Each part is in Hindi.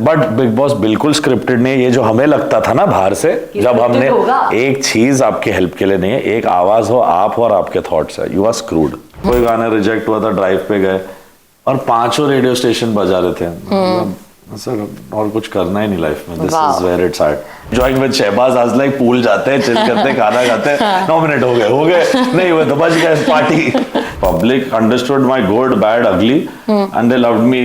बट बिग बॉस बिल्कुल स्क्रिप्टेड नहीं है। ये जो हमें लगता था ना बाहर से, जब हमने एक चीज आपके हेल्प के लिए नहीं है, एक आवाज हो आप और आपके थॉट्स है, यू आर स्क्रूड। कोई गाना रिजेक्ट हुआ था, ड्राइव पे गए और 5 रेडियो स्टेशन बजा रहे थे। सर और कुछ करना ही नहीं लाइफ में, this is where it's at. Joining with Shahbaz आज लाइक पूल जाते हैं, चिल करते हैं, खाना खाते हैं, नॉमिनेट हो गए नहीं हुए तो बच गए party. Public understood my good bad ugly and they loved me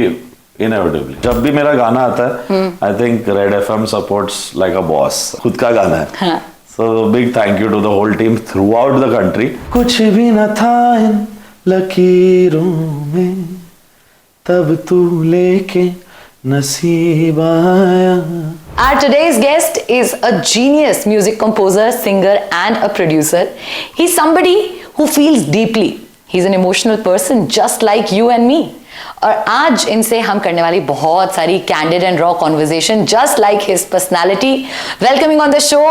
inevitably. जब भी मेरा गाना आता है I think Red FM supports like a boss. खुद का गाना है, so big thank you to the whole team throughout the country. कुछ भी न था इन लकीरों में, तब तू लेके नसीब आया। Our today's guest is a genius music composer, singer and a producer. He's somebody who feels deeply. He's an emotional person just like you and me. और आज इनसे हम करने वाली बहुत सारी candid and raw conversation just like his personality. Welcoming on the show,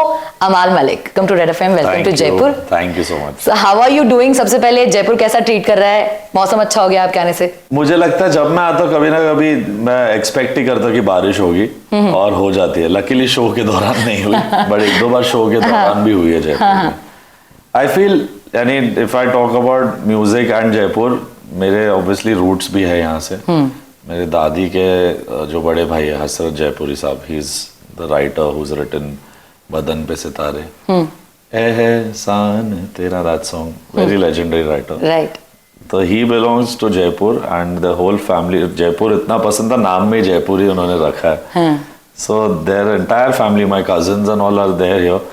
Amal Malik. Come to Red FM. Welcome to Jaipur. Thank you so much. So how are you doing? सबसे पहले जयपुर कैसा ट्रीट कर रहा है? मौसम अच्छा हो गया आपके आने से? मुझे लगता है जब मैं आता हूँ कभी ना कभी मैं एक्सपेक्ट ही करता कि बारिश होगी और हो जाती है। लकीली शो के दौरान नहीं हुई, बट 1-2 बार शो के दौरान भी हुई है जयपुर में। आई फील यानी if I talk about music and Jaipur, मेरे ऑब्वियसली रूट्स भी है यहाँ से। मेरे दादी के जो बड़े भाई है हसरत जयपुरी साहब, he is the writer who is written Badan Pe Sitare, Ehsan Tera, that song, very legendary writer. Right. तो he belongs to Jaipur and the whole family. Jaipur इतना पसंद था, नाम में जयपुर ही उन्होंने रखा है। So their entire family, my cousins and all are there here.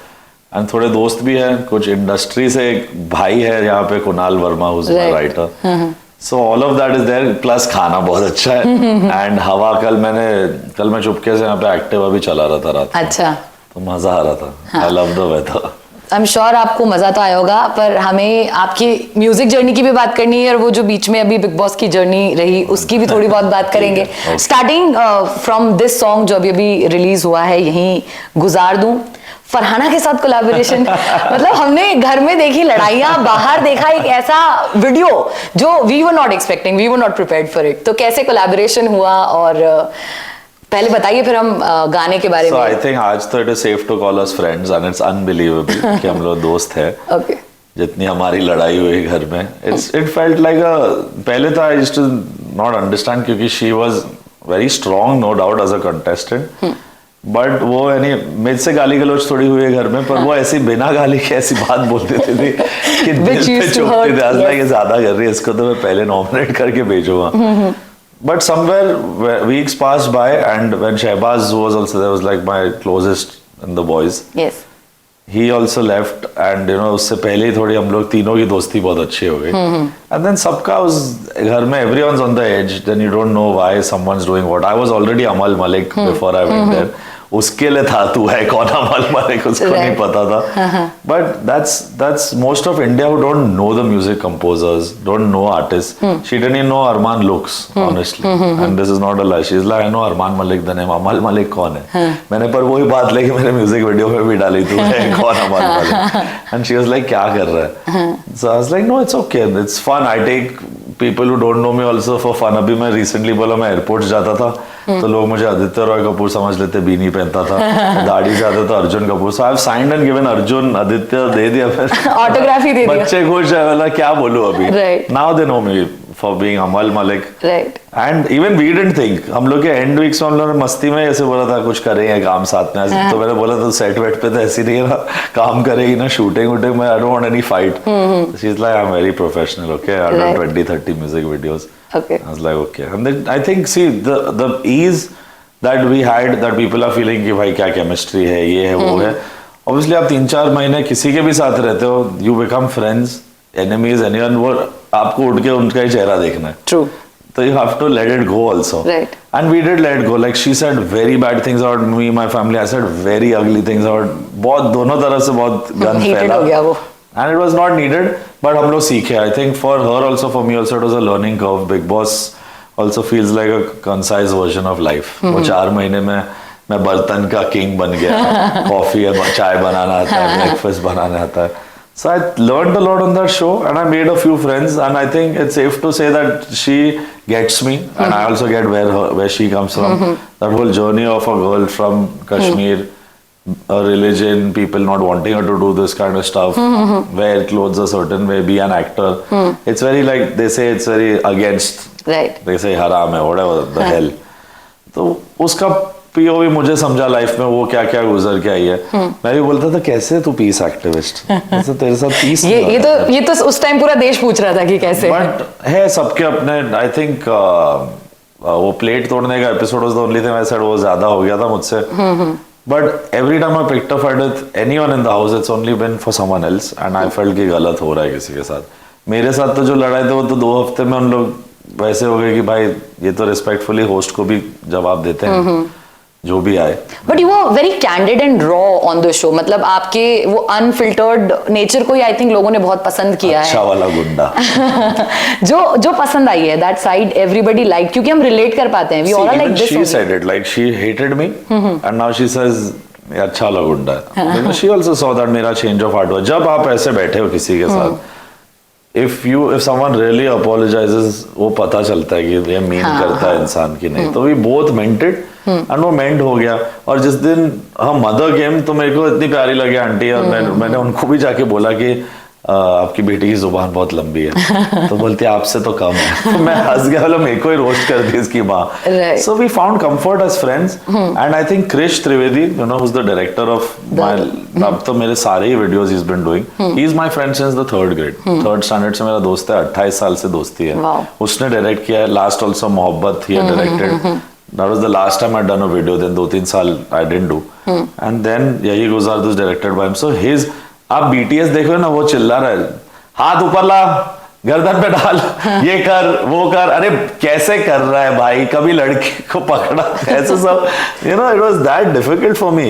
And थोड़े दोस्त भी हैं, कुछ इंडस्ट्री से एक भाई है यहाँ पे Kunal Verma, who is my writer. So all of that is there, plus खाना बहुत अच्छा है। एंड हवा, कल मैं चुपके से यहाँ पे एक्टिवा भी चला रहा था रात को। अच्छा। तो मजा आ रहा था। I love the weather. I am sure आपको मजा तो आया होगा, पर हमें आपकी म्यूजिक जर्नी की भी बात करनी है और वो जो बीच में अभी बिग बॉस की जर्नी रही उसकी भी थोड़ी बहुत बात करेंगे। स्टार्टिंग फ्रॉम दिस सॉन्ग जो अभी रिलीज हुआ है, यहीं गुजार दूं, फरहाना के साथ कोलैबोरेशन। मतलब हमने घर में देखी लड़ाइयां, बाहर देखा एक ऐसा वीडियो जो we were not expecting, we were not prepared for it. तो कैसे कोलैबोरेशन हुआ, और पहले बताइए फिर हम गाने के बारे में। आई थिंक आज तो it is safe to call us friends and it's unbelievable कि हम लोग दोस्त हैं। ओके। जितनी हमारी लड़ाई हुई घर में, इट फेल्ट लाइक अ, पहले तो I used to not understand क्योंकि she was very strong no doubt as a contestant, but वो यानी मेरे से गाली गलौज थोड़ी हुई है घर में, पर वो ऐसी बिना गाली के ऐसी बात बोल देती थी कि दिल पे चुभती थी। आज ये ज्यादा कर रही है, इसको तो मैं पहले नॉमिनेट करके भेजूंगा। But somewhere weeks passed by, and when Shehbaz was also there, was like my closest in the boys. Yes. He also left, and you know उससे पहले ही थोड़ी हम लोग तीनों की दोस्ती बहुत अच्छी हो गई। And then सबका उस घर में everyone's on the edge. Then you don't know why someone's doing what. I was already Amal Malik before I went there. उसके लिए था तू है कौन अमल मलिक, उसको नहीं पता था। But that's most of India who don't know the music composers, don't know artist. She didn't know Armaan looks honestly, and this is not a lie. She is like I know Armaan Malik the name, Amaal Malik कौन है? मैंने पर वही बात लेके मैंने म्यूजिक वीडियो में भी डाली, तू है कौन Amaal Malik? And she was like क्या कर रहा है? So I was like no it's okay, it's fun, I take people who don't know me also for fun. अभी मैं recently बोला मैं एयरपोर्ट जाता था तो लोग मुझे आदित्य रॉय कपूर समझ लेते, बीनी पहनता था, दाढ़ी से आता था Arjun Kapoor. So I've signed and given Arjun Aditya दे दिया, फिर ऑटोग्राफी दे दिया। बच्चे खुश है, वाला क्या बोलूं अभी। Right. Now they know me for being Amal Malik. Right. And even we didn't think, हम लोग के एंड वीक्स में हम लोगों ने मस्ती में ऐसे बोला था कुछ करेंगे काम साथ में। तो मैंने बोला था सेट वेट पे तो ऐसी नहीं है ना, काम करेगी ना, शूटिंग वूटिंग में, I don't want any fight. She is like I am very professional, okay, I done 20-30 music videos. Okay. I was like okay, and then I think see the ease that we had, that people are feeling कि भाई क्या केमिस्ट्री है, ये है वो है। Obviously आप 3-4 महीने किसी के भी साथ रहते हो, you become friends, enemies, anyone, वो आपको उठ के उनका ही चेहरा देखना है। True. So you have to let it go also. Right. And we did let go. Like she said very bad things about me, my family. I said very ugly things about, बहुत दोनों तरफ से बहुत गन फैला। हो गया वो। And it was not needed, but हम लोग सीखे। I think for her also, for me also, it was a learning curve. Big Boss also feels like a concise version of life. वो 4 महीने में मैं बर्तन का किंग बन गया। कॉफी चाय बनाना आता है, ब्रेकफास्ट बनाना आता है। So I learned a lot on that show, and I made a few friends, and I think it's safe to say that she gets me, and I also get where she comes from. That whole journey of a girl from Kashmir, a religion, people not wanting her to do this kind of stuff, wear clothes a certain way, be an actor. It's very like they say it's very against. Right. They say haram hai, whatever the hell. तो उसका पीओवी मुझे समझा लाइफ में वो क्या क्या गुजर के आई है. मैं भी बोलता था कैसे तू पीस एक्टिविस्ट, ऐसे तेरे साथ पीस. ये तो उस टाइम पूरा देश पूछ रहा था कि कैसे. बट है सबके अपने. आई थिंक वो प्लेट तोड़ने का episode was the only thing I said वो ज्यादा हो गया था मुझसे. But every time I picked a fight with anyone in the house it's only been for someone else, and I felt कि गलत हो रहा है किसी के साथ. मेरे साथ तो जो लड़ाई थी वो तो 2 हफ्ते में उन लोग वैसे हो गए कि भाई ये तो रिस्पेक्टफुली होस्ट को भी जवाब देते हैं जो भी आए. But you were very candid and raw on the show. मतलब आपके वो अनफिल्टर्ड नेचर को ही आई थिंक लोगों ने बहुत पसंद किया है. अच्छा वाला गुंडा. जो पसंद आई है दैट साइड एवरीबॉडी लाइक, क्योंकि हम रिलेट कर पाते हैं. We all are like this. She said it like she hated me and now she says ये अच्छा वाला गुंडा है. Because she also saw that मेरा चेंज ऑफ हार्ट हुआ. जब आप ऐसे बैठे हो किसी के साथ, if someone really apologizes, वो पता चलता है कि ये मीन करता है इंसान की नहीं. तो we both meant it and वो मेंट हो गया. और जिस दिन हम मदर गेम तो मेरे को इतनी प्यारी लगी आंटी, और मैंने उनको भी जाके बोला कि आपकी बेटी की जुबान बहुत लंबी है. तो बोलती है आपसे तो कम है. तो मैं हंस गया, बोला मेरे को ही रोस्ट कर दी इसकी माँ. So we found comfort as friends. And I think Krish Trivedi, you know, who is the director of my, अब तो मेरे सारे ही videos he is been doing. He is my friend since the 3rd grade. 3rd standard से मेरा दोस्त है. 28 साल से दोस्ती है. उसने डायरेक्ट किया है. लास्ट ऑल्सो मोहब्बत ही directed. That was the last time I'd done a video. Then 2-3 साल I didn't do. And then यही गुजार this directed by him. So his, आप BTS देखो ना, वो चिल्ला रहा है हाथ ऊपर ला, गर्दन पे डाल, ये कर वो कर. अरे कैसे कर रहा है भाई, कभी लड़की को पकड़ा ऐसे सब. You know, it was that difficult for me.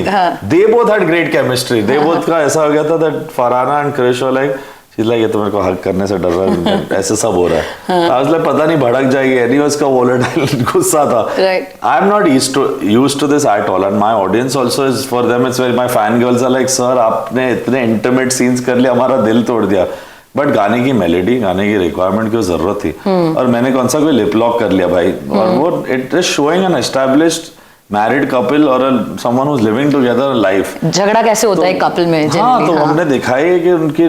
They both had great chemistry. They both का ऐसा हो गया था that Farhana and Krish were like, she's like ये तो मेरे को हक करने से डर रहा है, ऐसे सब हो रहा है. आज like पता नहीं भड़क जाएगी. Anyways का volatile गुस्सा था. I'm not used to this at all, and my audience also is, for them it's very, my fan girls are like, sir आपने इतने intimate scenes कर लिया, हमारा दिल तोड़ दिया. बट गाने की मेलोडी, गाने की रिक्वायरमेंट की जरूरत थी. और मैंने कौन सा कोई लिप लॉक कर लिया भाई. और वो it is showing an established married couple और someone who is living together life. झगड़ा कैसे होता है कपल में. हाँ, तो हमने दिखाई है कि उनकी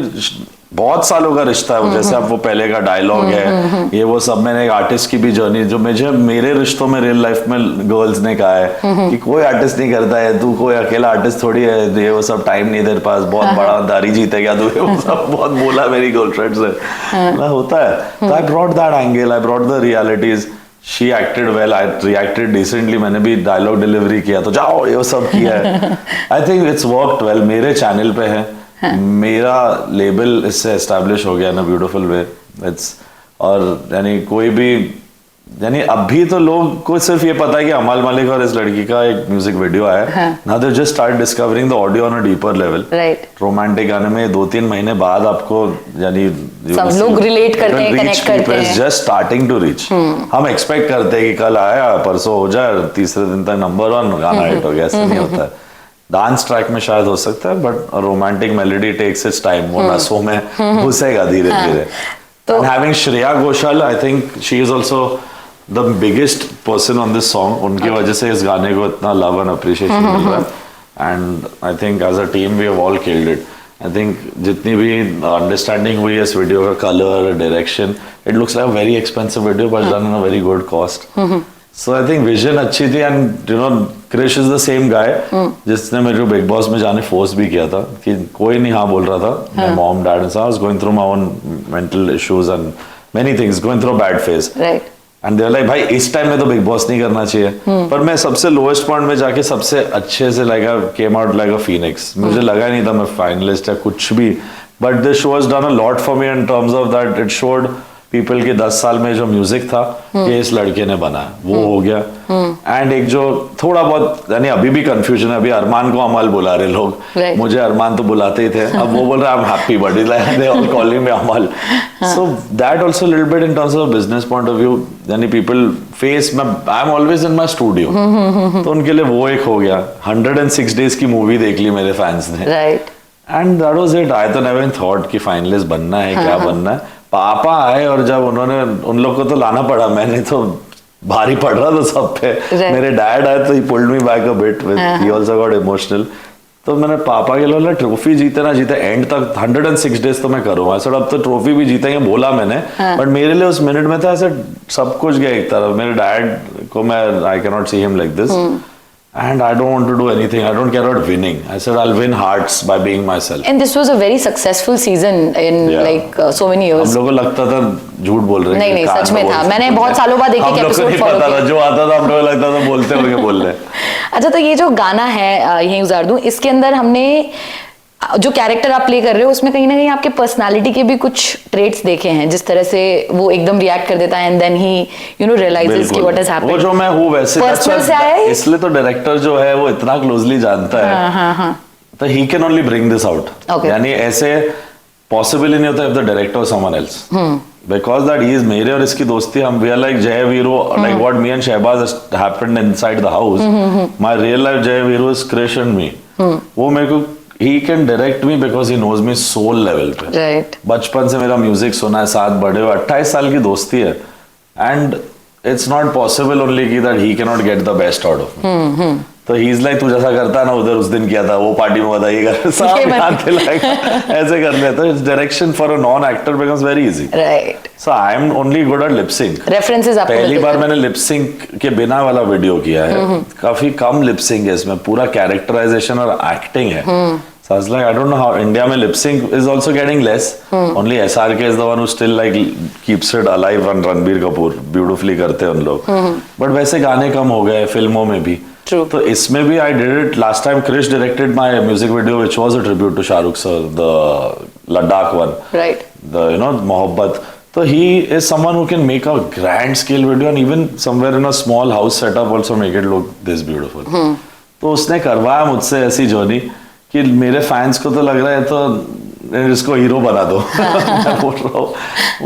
बहुत सालों का रिश्ता है. जैसे अब वो पहले का डायलॉग है, ये वो सब. मैंने एक आर्टिस्ट की भी जर्नी, जो मुझे मेरे रिश्तों में रियल लाइफ में गर्ल्स ने कहा है कि कोई आर्टिस्ट नहीं करता है, तू कोई अकेला आर्टिस्ट थोड़ी है, ये वो सब टाइम नहीं तेरे पास, बहुत बड़ा दारी जीते गया तू, वो सब बहुत बोला मेरी गर्लफ्रेंड से. होता है. तो I brought that angle, I brought the realities. She acted well, I reacted decently. मैंने भी डायलॉग डिलीवरी किया, तो जाओ ये सब किया है. I think it's worked well. मेरे चैनल पे है. मेरा लेबल इससे एस्टैब्लिश हो गया इन अ ब्यूटीफुल वे. इट्स, और यानी कोई भी, यानी अभी तो लोग को सिर्फ ये पता है कि अमल मलिक और इस लड़की का एक म्यूजिक वीडियो आया. Now they just start discovering the audio on a deeper level. Romantic गाने में 2-3 महीने बाद आपको, यानी सब लोग रिलेट करते हैं, कनेक्ट करते हैं. Just starting to reach. हम एक्सपेक्ट करते हैं कि कल आया परसों हो जाए, तीसरे दिन तक नंबर 1 गाना हिट हो गया. ऐसा नहीं होता है. डांस ट्रैक में शायद हो सकता है, but romantic melody takes its time. वो नसों में घुसेगा धीरे धीरे. And having Shreya Ghoshal, I think she is also the biggest person on this song. उनकी वजह से इस गाने को इतना लव एंड अप्रिशिएशन मिल रहा है. And I think as a team we have all killed it. I think जितनी भी अंडरस्टैंडिंग हुई है इस वीडियो का, colour, direction, it looks like very expensive video but done in a very good cost. So I think vision अच्छी थी. And you know, Krish is the same guy जिसने मेरे को बिग बॉस में जाने फोर्स भी किया था कि कोई नहीं हाँ बोल रहा था. My mom, dad and I was going through my own mental issues and many things, going through a bad phase. And they were like भाई इस टाइम में तो बिग बॉस नहीं करना चाहिए. पर मैं सबसे लोएस्ट पॉइंट में जाके सबसे अच्छे से like I came out like a Phoenix. मुझे लगा नहीं था मैं फाइनलिस्ट या कुछ भी. But this show has done a lot for me in terms of that it showed people के 10 साल में जो म्यूजिक था ये इस लड़के ने बनाया, वो हो गया. एंड एक जो थोड़ा बहुत, यानी अभी भी कंफ्यूजन है. अभी अरमान को अमल बुला रहे लोग. मुझे अरमान तो बुलाते ही थे. अब वो बोल रहे I am happy but they all calling me Amaal. So that also little bit in terms of business point of view. यानी people face, I am always in my studio, तो उनके लिए वो एक हो गया. 106 डेज की मूवी देख ली मेरे फैंस ने. And that was it. I तो नेवर थॉट कि फाइनलिस्ट बनना है, क्या बनना है. पापा आए और जब उन्होंने, उन लोग को तो लाना पड़ा, मैंने तो भारी पड़ रहा था सब पे. मेरे डैड आए तो ही pulled me back a bit with, he also got emotional. तो मैंने पापा के लिए ट्रॉफी जीते ना जीते एंड तक 106 डेज तो मैं करूंगा सर. अब तो ट्रॉफी भी जीतेंगे बोला मैंने, बट मेरे लिए उस मिनट में था ऐसे सब कुछ गया एक तरफ. मेरे डैड को मैं, I can not see him like this, and I don't want to do anything. I don't care about winning. I said I'll win hearts by being myself. And this was a very successful season in like so many years. हम लोगों को लगता था झूठ बोल रहे हैं. नहीं सच में था. मैंने बहुत सालों बाद एक एपिसोड फॉलो किया. जो आता था हम लोगों को लगता था बोलते होंगे बोल रहे. अच्छा, तो ये जो गाना है यहीं उजाड़ दूं, इसके अंदर हमने जो कैरेक्टर आप प्ले कर रहे हो उसमें कहीं ना कहीं आपके पर्सनालिटी के भी कुछ ट्रेट्स देखे हैं, जिस तरह से वो एकदम रिएक्ट कर देता है एंड देन ही रियलाइजेस कि व्हाट हैज हैपेंड. वो जो मैं हूं वैसे पर्सनल से आया है, इसलिए तो डायरेक्टर जो है वो इतना क्लोजली जानता है. तो he can only bring this out. यानी ऐसे पॉसिबल ही नहीं होता if the director someone else, because that he is मेरे और इसकी दोस्ती. हम we are like Jai Veeru, like what me and Shehbaz happened inside the house. My real life Jai Veeru is Krish and me. वो मेरे को he can direct me because he knows me soul level पे. Right. बचपन से मेरा म्यूजिक सुना है, साथ बड़े हुए, 28 साल की दोस्ती है. And it's not possible only कि that he can not get the best out of me. तो ही इज लाइक तू जैसा करता है ना उधर उस दिन किया था, वो पार्टी में बता, ये कर सब याद दिलाएगा, ऐसे कर लेता है. Direction for a non actor becomes very easy. Right. So I am only good at lip sync. References आपको पहली बार मैंने लिप सिंक के बिना वाला वीडियो किया है. काफी कम लिप सिंक है इसमें, पूरा कैरेक्टराइजेशन और एक्टिंग है. So I was like, I don't know how India में lip sync is also getting less. Only SRK is the one who still like keeps it alive, and Ranbir Kapoor beautifully करते हैं उन लोग. But वैसे गाने कम हो गए फिल्मों में भी. True. तो इसमें भी I did it last time. Krish directed my music video, which was a tribute to Shah Rukh sir, the Ladakh one. Right. The Mohabbat. So he is someone who can make a grand scale video and even somewhere in a small house setup also make it look this beautiful. तो उसने करवाया मुझसे ऐसी जर्नी कि मेरे फैंस को तो लग रहा है तो इसको हीरो बना दो. मैं बोल रहा हूँ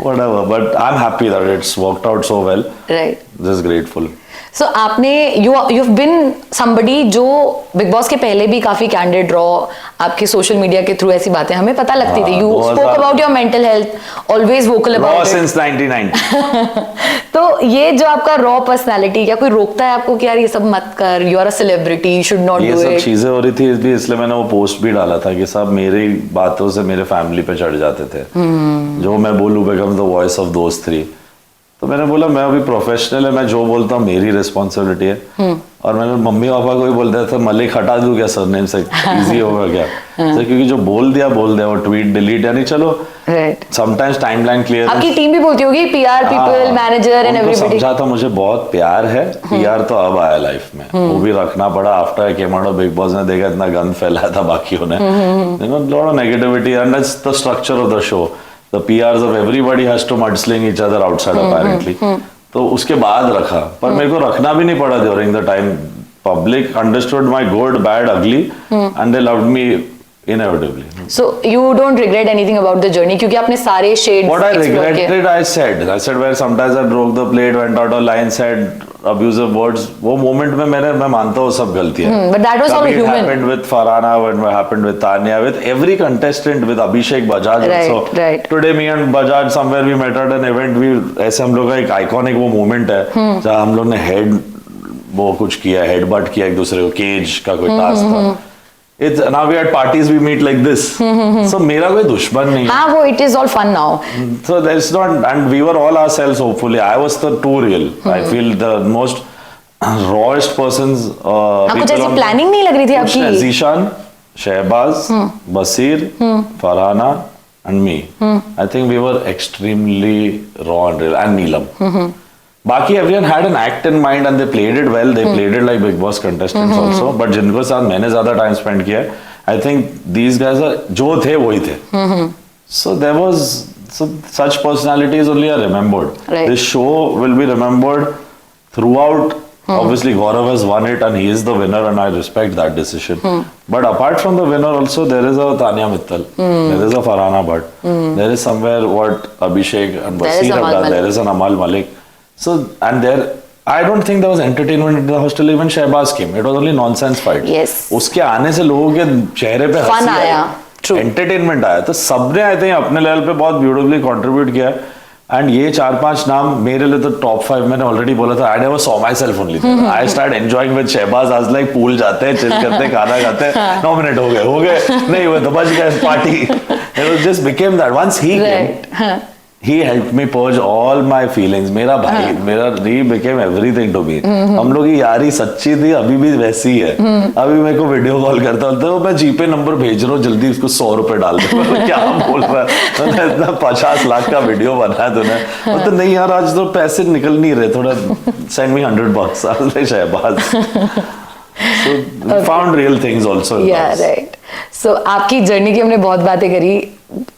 whatever, but I'm happy that it's worked out so well. Right. Just grateful. So आपने you've been somebody जो बिग बॉस के पहले भी काफी कैंडिड रॉ, आपके सोशल मीडिया के थ्रू ऐसी बातें हमें पता लगती थी. You spoke about your mental health, always vocal about raw it. since 1990. तो ये जो आपका रॉ पर्सनालिटी, क्या कोई रोकता है आपको कि यार ये सब मत कर, you are a celebrity, you should not do it? ये सब चीजें हो रही थी इसलिए मैंने वो पोस्ट भी डाला था कि सब मेरी बातों से मेरे फैमिली पे चढ़ जाते थे. जो मैं बोलूं become the voice of those three. तो मैंने बोला मैं अभी प्रोफेशनल है, मैं जो बोलता हूँ मेरी रिस्पॉन्सिबिलिटी है. और मैंने मम्मी पापा को भी बोल दिया था मलिक हटा दूं क्या सरनेम से, इजी होगा क्या. तो क्योंकि जो बोल दिया वो ट्वीट डिलीट, यानी चलो समटाइम्स टाइमलाइन क्लियर. आपकी टीम भी बोलती होगी, PR people, manager and everybody. समझा था मुझे बहुत प्यार है. पीआर तो अब आया लाइफ में, वो भी रखना पड़ा. After I came out of big boss ने देखा इतना गंद फैलाया था बाकियों ने, lot of negativity, and that's the structure of the show. The PRs of everybody has to mudsling each other outside apparently. तो उसके बाद रखा, पर मेरे को रखना भी नहीं पड़ा during the time. Public understood my good, bad, ugly, and they loved me inevitably. So you don't regret anything about the journey क्योंकि आपने सारे shades. What I regretted, I said where sometimes I broke the plate, went out of line, said abusive words. वो moment में मैं मानता हूँ सब गलती है. But that was all human. It happened with Farhana, when it happened with Tanya, with every contestant, with Abhishek Bajaj also. Right. Today me and Bajaj somewhere we met at an event. We ऐसे हम लोग का एक iconic वो moment है जहाँ हम लोग ने head वो कुछ किया, headbutt किया एक दूसरे को, cage का कोई task था. It's now we at parties we meet like this. So मेरा कोई दुश्मन नहीं. हाँ वो it is all fun now. So there's not, and we were all ourselves. Hopefully, I was the too real. I feel the most rawest persons. कुछ ऐसी planning नहीं लग रही थी आपकी? Zishan, Shehbaz, Basir, Farhana, and me. I think we were extremely raw and real, and Neelam. बाकी everyone had an act in mind and they played it well. They played it like Big Boss contestants also. But जिनको साथ मैंने ज़्यादा time spend किया, I think these guys are जो थे वही थे. So there was such personalities only are remembered. Right. This show will be remembered throughout. Obviously, Gaurav has won it and he is the winner, and I respect that decision. But apart from the winner, also there is a Tanya Mittal, there is a Farhana Bhatt, there is somewhere what Abhishek and Basir have done. There is an Amal Malik. So, and there, I don't think there was entertainment in the hostel. Even Shehbaz came. It was only nonsense fight. Yes. उसके आने से लोगों के चेहरे पे फन आया. True. एंटरटेनमेंट आया, तो सबने आई थिंक अपने लेवल पे बहुत ब्यूटीफुली कंट्रीब्यूट किया। एंड ये 4-5 नाम मेरे लिए तो टॉप 5 मैंने ऑलरेडी बोला था। I never saw my self only, I start enjoying with Shahbaz. आज लाइक पूल जाते हैं, चिल करते हैं, खाना खाते हैं, 9 मिनट हो गए नहीं हुए तो बच गए party. It just became that once he came, he helped me purge all my feelings। मेरा भाई, मेरा he became everything to me। हम लोग की यारी सच्ची थी, अभी भी वैसी ही है। अभी मेरे को वीडियो कॉल करता होता है, मैं जीपे नंबर भेज रहा हूँ, जल्दी उसको 100 रुपए डाल दे। क्या बोल रहा है, इतना 50 लाख का वीडियो बनाया तूने। तो नहीं यार, आज तो पैसे निकल नहीं रहे, थोड़ा send me $100। I was like, Shahbaz. So found real things also। Yeah, right। So आपकी जर्नी की हमने बहुत बातें करी,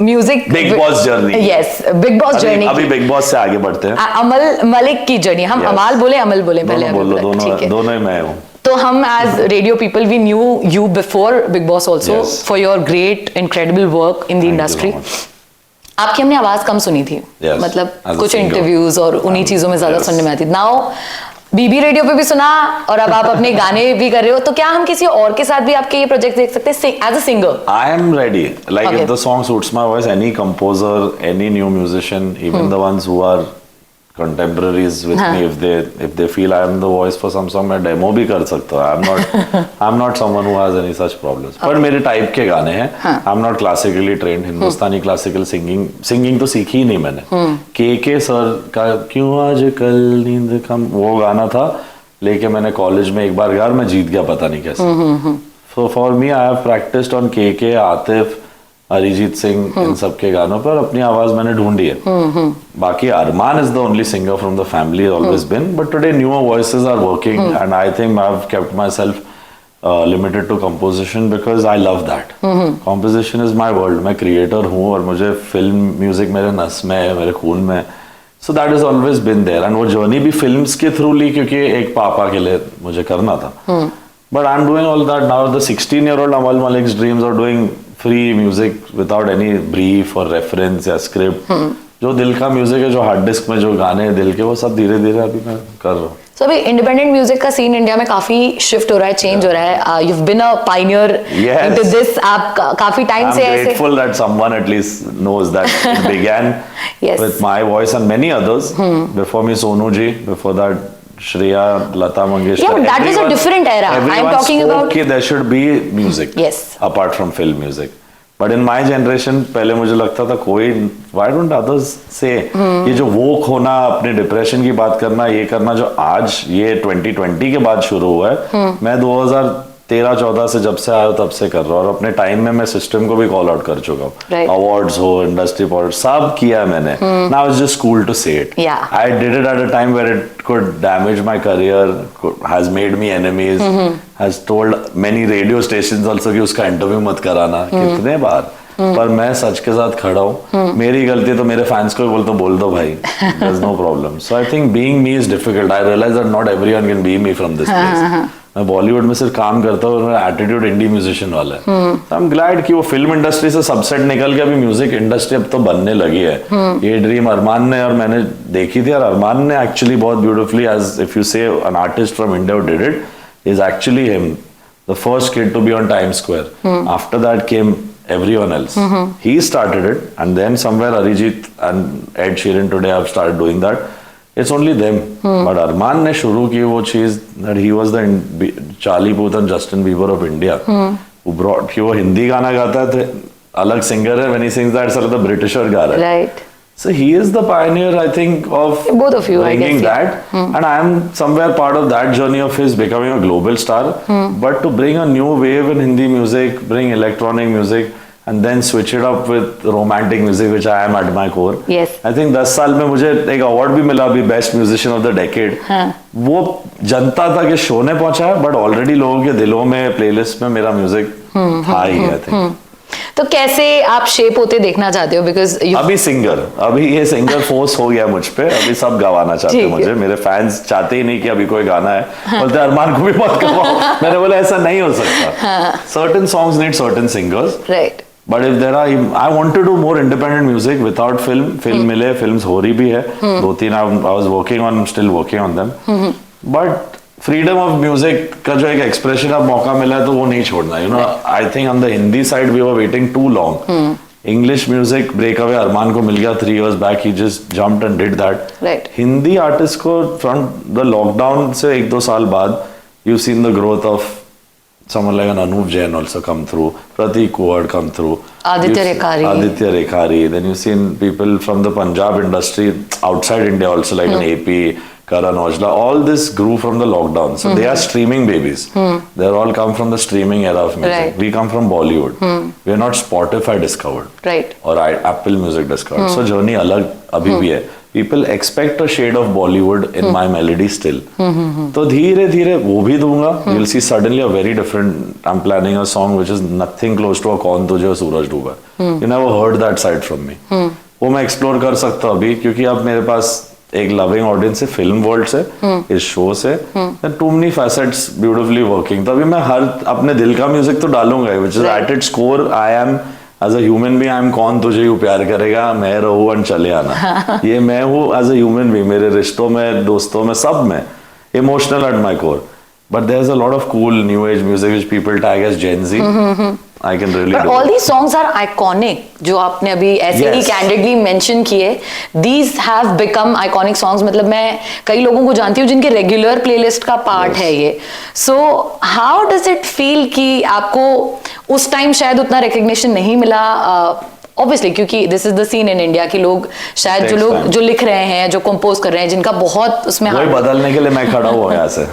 music, Bigg Boss journey. Yes, Bigg Boss journey. अभी बिग बॉस से आगे बढ़ते हैं। अमल मलिक की जर्नी, हम अमल बोले पहले, दोनों ही मैं हूँ। तो हम as radio people we knew you before Bigg Boss also for your great incredible work in the industry. आपकी हमने आवाज कम सुनी थी, मतलब कुछ इंटरव्यूज और उन्हीं चीजों में ज्यादा सुनने में आती। नाउ बीबी रेडियो पे भी सुना और अब आप अपने गाने भी कर रहे हो, तो क्या हम किसी और के साथ भी आपके ये प्रोजेक्ट देख सकते हैं as a singer? I am ready, like if the song suits my voice, any composer, any new musician, even the ones who are contemporaries with me, if they feel I am the voice for some song, मैं डेमो भी कर सकता हूँ। I'm not someone who has any such problems। पर मेरे टाइप के गाने हैं। I'm not classically trained। Hindustani classical singing तो सीखी ही नहीं मैंने। के सर का क्यों आज कल नींद कम, वो गाना था, लेके मैंने कॉलेज में एक बार गाया, मैं जीत गया पता नहीं कैसे। So for me, I have practiced on के आतिफ, अरिजीत सिंह, इन सब के गानों पर अपनी आवाज मैंने ढूंढी है। बाकी Armaan is the only singer from the family, always been, but today newer voices are working and I think I have kept myself limited to composition because I love that. Composition is my world. मैं क्रिएटर हूँ और मुझे फिल्म म्यूजिक मेरे नस में है, मेरे खून में। So that is always been there and वो जर्नी भी फिल्म्स के थ्रू ली, क्योंकि एक पापा के लिए मुझे करना था। But I am doing all that now. The 16-year-old Amal Malik's dreams are doing free music without any brief और रेफरेंस या स्क्रिप्ट। जो दिल का म्यूजिक है, जो हार्ड डिस्क में जो गाने हैं दिल के, वो सब धीरे धीरे अभी मैं कर रहा हूँ। So अभी इंडिपेंडेंट म्यूजिक का सीन इंडिया में काफी शिफ्ट हो रहा है, चेंज हो रहा है। You've been a pioneer into this। आप काफी टाइम से ऐसे। I'm grateful that someone at least knows that it began with my voice and many others before me, Sonu ji, before that Shreya, Lata Mangeshkar। Yeah, but that was a different era। I'm talking about कि there should be music apart from film music। But in my generation, पहले मुझे लगता था कोई, why don't others say, ये जो वोक होना, अपने डिप्रेशन की बात करना, ये करना जो आज ये 2020 के बाद शुरू हुआ है, मैं 2013-14 से जब से आया तब से कर रहा हूँ। और अपने टाइम में मैं सिस्टम को भी कॉल आउट कर चुका हूँ। अवार्ड्स हो, इंडस्ट्री पॉलिटिक्स, सब किया है मैंने। Now it's just cool to say it. I did it at a time where it could damage my career, has made me enemies, has told many radio stations also कि उसका इंटरव्यू मत कराना, कितने बार। पर मैं सच के साथ खड़ा हूँ। मेरी गलती तो मेरे फैंस को भी बोल दो भाई, there is no problem. So I think being me is difficult. I realize that not everyone can be me from this place. मैं बॉलीवुड में सिर्फ काम करता हूँ और मेरा एटीट्यूड इंडी म्यूजिशियन वाला है। आई एम ग्लैड कि वो फिल्म इंडस्ट्री से सबसेट निकल के अभी म्यूजिक इंडस्ट्री अब तो बनने लगी है। ये ड्रीम अरमान ने और मैंने देखी थी, और अरमान ने एक्चुअली बहुत beautifully, as if you say an artist from India who did it, is actually him, the first kid to be on Times Square. After that came everyone else। He started it, and then somewhere Arijit and Ed Sheeran today have started doing that। It's only them। But Arman ने शुरू की वो चीज, that he was the Charlie Puth and Justin Bieber of India। who brought कि वो हिंदी गाना गाता है तो अलग सिंगर है, when he sings that sir तो ब्रिटिशर गा रहा है। Right। So he is the pioneer, I think, of both of you, bringing I guess, that, and I am somewhere part of that journey of his becoming a global star। But to bring a new wave in Hindi music, bring electronic music, and then switch it up with romantic music, which I am at my core। Yes। I think 10 साल में मुझे एक अवार्ड भी मिला अभी, best musician of the decade. वो जनता तक के शो ने पहुंचा है, बट ऑलरेडी लोगों के दिलों में, प्लेलिस्ट में मेरा म्यूजिक था ही, आई थिंक। तो कैसे आप शेप होते देखना चाहते हो? बिकॉज अभी सिंगर, अभी ये सिंगर फोर्स हो गया मुझ पे, अभी सब गवाना चाहते हैं मुझे। मेरे फैंस चाहते ही नहीं कि अभी कोई गाना है, बोलते अरमान को भी मत गवाओ। मैंने बोला ऐसा नहीं हो सकता। Certain songs need certain singers, right. But if there are, I want to do more independent music without film मिले, फिल्म्स हो रही भी है 2-3, I was working on, still working on them. But freedom of music का जो एक एक्सप्रेशन का मौका मिला है तो वो नहीं छोड़ना, you know. I think on the Hindi side we were waiting too long. English music break away Armaan को मिल गया 3 years back, he just jumped and did that. Right. Hindi artist को फ्रॉम द लॉकडाउन से 1-2 साल बाद you seen the growth of someone like an Anup Jain also come through, Pratik Kuwad come through, Aditya Rekhari. Then you've seen people from the Punjab industry outside India also, like an AP, Karan Aujla. All this grew from the lockdown. So they are streaming babies. They're all come from the streaming era of music. Right. We come from Bollywood. We are not Spotify discovered. Right. Or Apple Music discovered. So journey alag abhi bhi hai. People expect a shade of Bollywood in my melody still. तो धीरे धीरे वो भी दूंगा. You'll see suddenly a very different. I'm planning a song which is nothing close to a कौन तुझे और सूरज डूबा. You never heard that side from me. वो मैं एक्सप्लोर कर सकता हूँ अभी, क्योंकि अब मेरे पास एक लविंग ऑडियंस है फिल्म वर्ल्ड से, इस शो से. Too many facets beautifully working. तो अभी मैं हर अपने दिल का म्यूजिक तो डालूंगा, which is at its core. I am as a human being, I am कौन तुझे यूं प्यार करेगा, मैं रहूं और चले आना. ये मैं हूँ एज अ ह्यूमन बीइंग, मेरे रिश्तों में, दोस्तों में, सब में. Emotional at my core. But there's a lot of cool new age music which people tag as Gen Z. I can really But do all it. these songs are iconic. जो आपने अभी ऐसे ही Yes. candidly mention किए, these have become iconic songs. मतलब मैं कई लोगों को जानती हूँ जिनके regular playlist का part Yes. है ये. So how does it feel कि आपको उस टाइम शायद उतना recognition नहीं मिला? Obviously, क्योंकि this is the scene in India कि लोग शायद जो Takes लोग time. जो लिख रहे हैं, जो compose कर रहे हैं, जिनका बहुत उसमें वही hard- बदलने के लिए मैं खड़ा हुआ यहाँ से.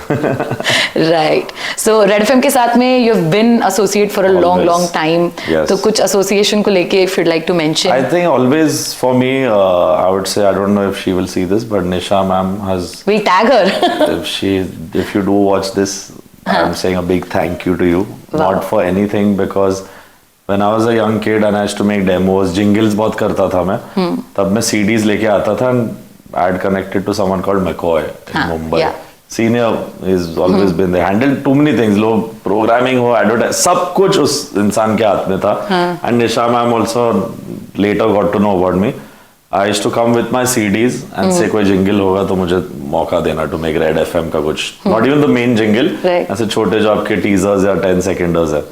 Right. So Red FM के साथ में you've been associate for a long Always. time. Yes. तो कुछ association को लेके if you'd like to mention. I think always for me, I would say, I don't know if she will see this, but Nisha ma'am has, We'll tag her. if you do watch this, I'm saying a big thank you to you. Wow. Not for anything, because when I was a young kid and I used to make demos, jingles बहुत करता था मैं. तब मैं CDs लेके आता था and I had connected to someone called McCoy in Mumbai. yeah. Senior, he's always been there. Handled too many things. लोग programming हो, advertise, सब कुछ उस इंसान के हाथ में था. And Nisha ma'am also later got to know about me. I used to come with my CDs and say कोई jingle होगा तो मुझे मौका देना to make Red FM का कुछ. Not even the main jingle. Right. ऐसे छोटे जो आपके teasers या 10 seconders है.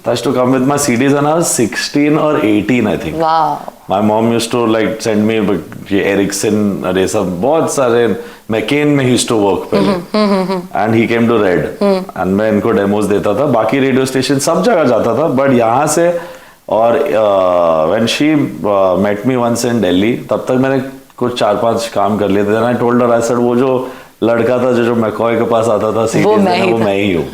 I used to come with my CDs and I was 16 or 18 I think. Wow. My mom used to like send me ये Ericsson और ये सब बहुत सारे McCain में he used to work पहले. And he came to Red. And मैं इनको demos देता था. बाकी radio station सब जगह जाता था. But यहाँ से और when she met me once in Delhi, तब तक मैंने कुछ 4-5 काम कर लिए थे. Then I told her, I said, वो जो लड़का था जो McCoy के पास आता था CDs देने, वो मैं ही हूँ.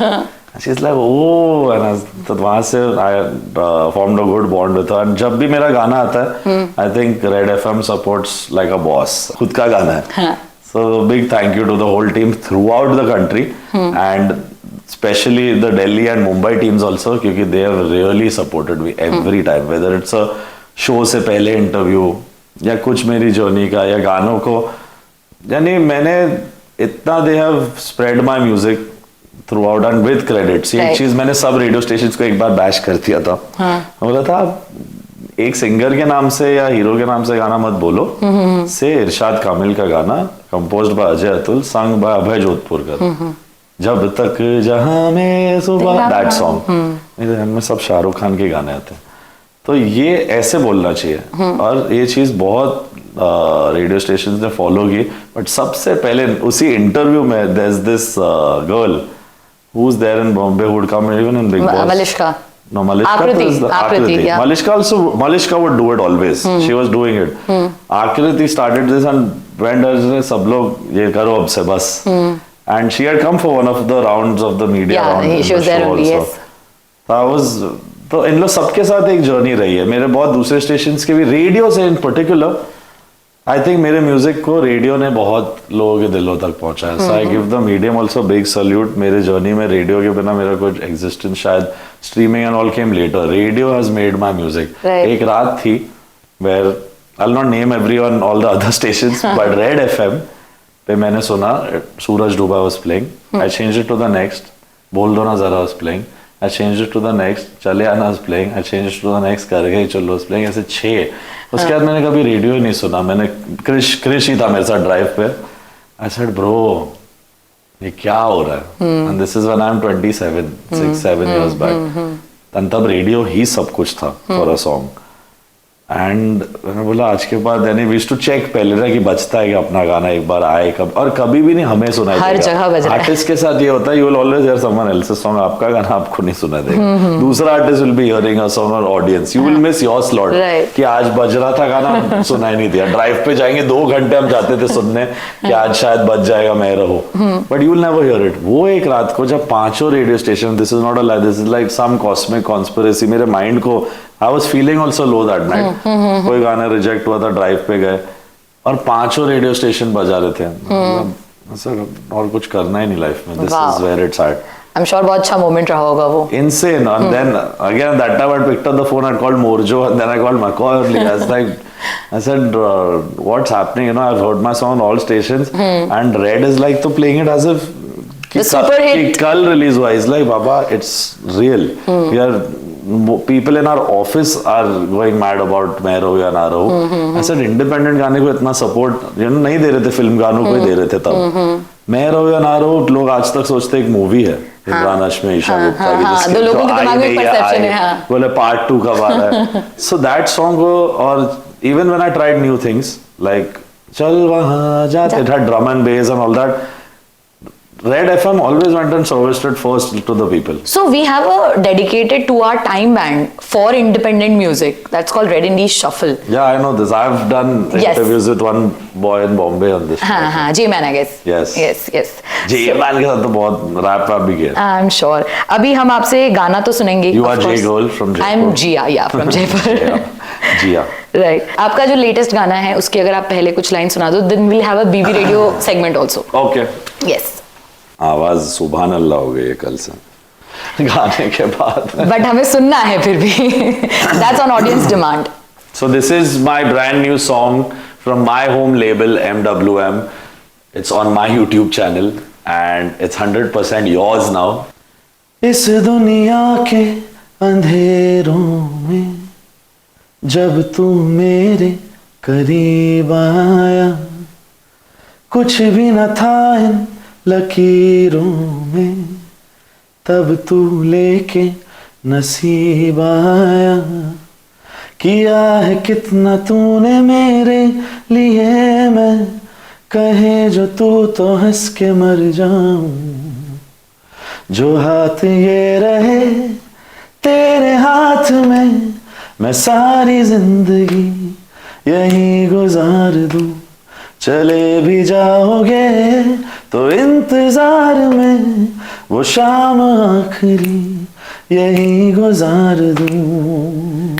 She's like, oh, and तो वहाँ से I formed a good bond with her. And जब भी मेरा गाना आता है, I think Red FM supports like a boss. खुद का गाना है. So big thank you to the whole team throughout the country and especially the Delhi and Mumbai teams also, क्योंकि they have really supported me every time, whether it's a show से पहले interview या कुछ मेरी journey का या गानों को, यानी मैंने इतना they have spread my music throughout and with credits. ये चीज मैंने सब रेडियो स्टेशंस को एक बार बैश कर दिया था. मैं बोला था एक सिंगर के नाम से या हीरो के नाम से गाना मत बोलो. से इरशाद कामिल का गाना composed bye Ajay Atul, sung by अभय जोधपुरकर. जब तक जहां में सुबह, दैट सॉन्ग मेरे ध्यान में सब शाहरुख खान के गाने आते हैं. तो ये ऐसे बोलना चाहिए और ये चीज बहुत रेडियो स्टेशन ने फॉलो की. बट सबसे पहले उसी इंटरव्यू में there is this girl who is there in Bombay would come even in Bigg Boss. Malishka. No, Malishka Akriti, is the Akriti, yeah. Malishka would do it always. She was doing it. Akriti started this and went as सब लोग ये करो अब से बस. And she had come for one of the rounds of the media round in she was the there show only, also. yes. So I was, तो इन लोग सबके साथ एक जर्नी रही है. मेरे बहुत दूसरे स्टेशंस के भी, रेडियो से इन पर्टिकुलर, आई थिंक मेरे म्यूजिक को रेडियो ने बहुत लोगों के दिलों तक पहुंचाया. So I give the medium also big salute. मेरे जर्नी में रेडियो के बिना मेरा कुछ एग्जिस्टेंस, शायद streaming and all came later. Radio has made my music. एक रात थी where I will not name everyone all the other stations, but Red FM पे मैंने सुना Sooraj Dooba was playing. I changed it to the next, बोल दो ना जरा was playing. I changed it to the next, चले आना was playing. I changed it to the next, कर गई चलो was playing. ऐसे 6. उसके बाद मैंने कभी रेडियो ही नहीं सुना. मैंने क्रिश ही था मेरे साथ ड्राइव पे. I said bro, ये क्या हो रहा है, and this is when I am 27 6-7 years back, तब रेडियो ही सब कुछ था फॉर अ सॉन्ग। एंड मैंने बोला आज के बाद यानी वी यूज्ड टू चेक पहले ना कि बचता है कि अपना गाना एक बार आए कब, और कभी भी नहीं हमें सुनाई हर जगह बज रहा है। आर्टिस्ट के साथ ये होता है, you will always hear someone else's song, आपका गाना आपको नहीं सुनाई देगा, दूसरा artist will be hearing a song और audience, you will miss your slot कि आज बज रहा था गाना सुनाई नहीं दिया, ड्राइव पे जाएंगे 2 घंटे हम चाहते थे सुनने कि आज शायद बज जाएगा मैं रहो, but you will never hear it. वो एक रात को जब 5 radio station, this is not a lie, this is like some cosmic conspiracy, मेरे माइंड को I was feeling also low that night, कोई गाना रिजेक्ट हुआ था, ड्राइव पे गए और 5 रेडियो स्टेशन बजा रहे थे, सर और कुछ करना ही नहीं लाइफ में, this is where it's at. I am sure बहुत अच्छा मोमेंट रहा होगा वो। Insane, and then again that time I picked up the phone, I called Morjo, and then I called McCoy early. I said, what's happening? You know, I've heard my song on all stations, and Red is like तो playing it as if The super hit. कल रिलीज हुआ, इज लाइक बाबा it's real, we are people in our office are going mad about मैं रहूं या ना रहूं। ऐसे इंडिपेंडेंट गाने को इतना सपोर्ट नहीं दे रहे थे, फिल्म गानों को ही दे रहे थे तब। मैं रहूं या ना रहूं लोग आज तक सोचते एक मूवी है इमरान हाशमी, ईशा गुप्ता की, जिसके लोगों के दिमाग में परसेप्शन है, बोले पार्ट 2 कब आ रहा है। सो दैट सॉन्ग, और even when I tried new things like चल वहां जाते, it had drum and base and all that, Red FM always went and serviced it first to the people. So we have a dedicated 2-hour time band for independent music. That's called Red Indies Shuffle. Yeah, I know this. I've done interviews with one boy in Bombay on this. हाँ, J-Man I guess. Yes. J-Man के साथ तो बहुत rap भी किया। I'm sure. अभी हम आपसे गाना तो सुनेंगे। You are J-Girl from Jaipur. I'm Jia, yeah, from Jaipur. Jia. Right. आपका जो लेटेस्ट गाना है उसकी अगर आप पहले कुछ लाइन सुना दो, then we'll have a BB radio segment also. Okay. Yes. आवाज सुभान अल्लाह हो गई कल से गाने के बाद, बट हमें सुनना है फिर भी। That's on audience demand. So this is my brand new song from my home label MWM. It's on my YouTube channel and it's 100% yours now. इस दुनिया के अंधेरों में जब तू मेरे करीब आया, कुछ भी न था इन लकीरों में, तब तू लेके नसीब आया, किया है कितना तूने मेरे लिए, मैं कहे जो तू तो हंस के मर जाऊं, जो हाथ ये रहे तेरे हाथ में, मैं सारी जिंदगी यही गुजार दूं, चले भी जाओगे तो इंतजार में वो शाम आखिरी यही गुजार दूं।